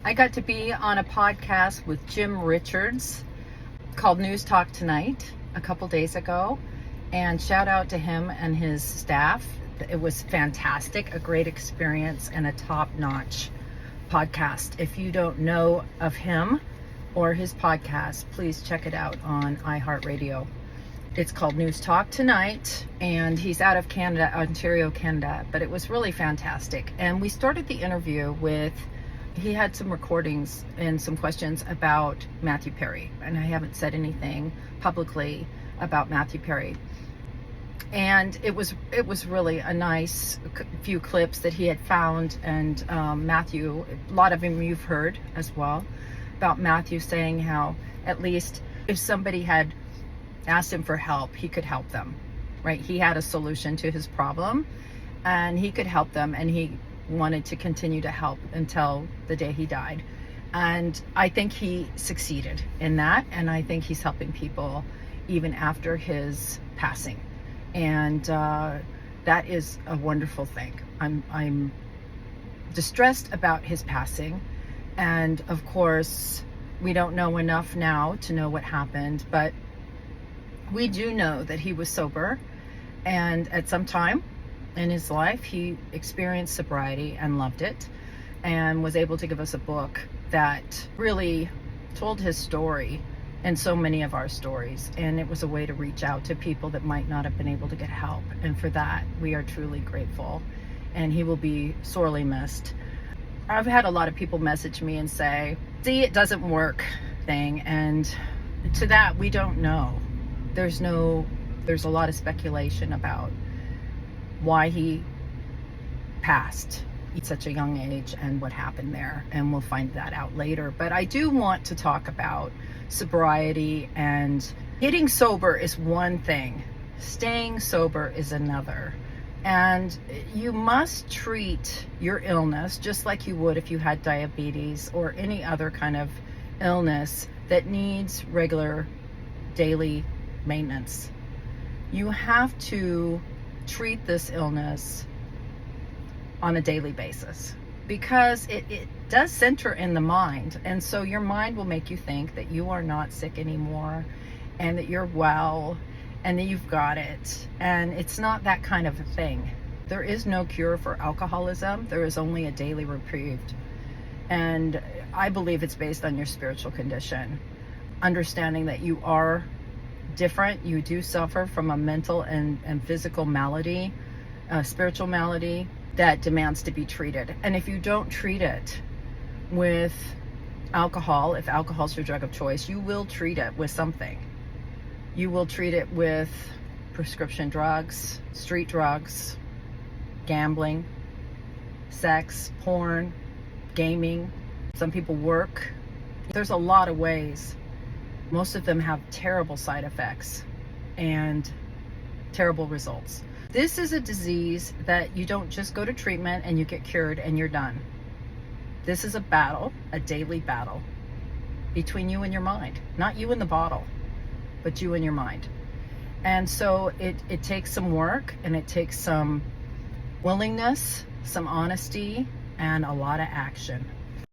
I got to be on a podcast with Jim Richards called Newstalk Tonight a couple days ago, and shout out to him and his staff. It was fantastic, a great experience, and a top-notch podcast. If you don't know of him or his podcast, please check it out on iHeartRadio. It's called Newstalk Tonight, and he's out of Canada, Ontario, Canada, but it was really fantastic. And we started the interview with, he had some recordings and some questions about Mathew Perry, and I haven't said anything publicly about Mathew Perry. And it was really a nice few clips that he had found, and Mathew, a lot of them you've heard as well, about Mathew saying how at least if somebody had asked him for help, he could help them, right? He had a solution to his problem and he could help them, and he wanted to continue to help until the day he died. And I think he succeeded in that, and I think he's helping people even after his passing. And that is a wonderful thing. I'm distressed about his passing, and of course we don't know enough now to know what happened, but we do know that he was sober, and at some time in his life he experienced sobriety and loved it, and was able to give us a book that really told his story and so many of our stories, and it was a way to reach out to people that might not have been able to get help, and for that we are truly grateful, and he will be sorely missed. I've had a lot of people message me and say, see, it doesn't work thing, and to that we don't know. There's a lot of speculation about why he passed at such a young age and what happened there, and we'll find that out later. But I do want to talk about sobriety, and getting sober is one thing, staying sober is another. And you must treat your illness just like you would if you had diabetes or any other kind of illness that needs regular daily maintenance. You have to treat this illness on a daily basis, because it does center in the mind, and so your mind will make you think that you are not sick anymore and that you're well and that you've got it, and it's not that kind of a thing. There is no cure for alcoholism. There is only a daily reprieve, and I believe it's based on your spiritual condition, understanding that you are different. You do suffer from a mental and physical malady, a spiritual malady that demands to be treated. And if you don't treat it with alcohol, if alcohol is your drug of choice, you will treat it with something. You will treat it with prescription drugs, street drugs, gambling, sex, porn, gaming. Some people work. There's a lot of ways. Most of them have terrible side effects and terrible results. This is a disease that you don't just go to treatment and you get cured and you're done. This is a battle, a daily battle between you and your mind. Not you and the bottle, but you and your mind. And so it takes some work, and it takes some willingness, some honesty, and a lot of action.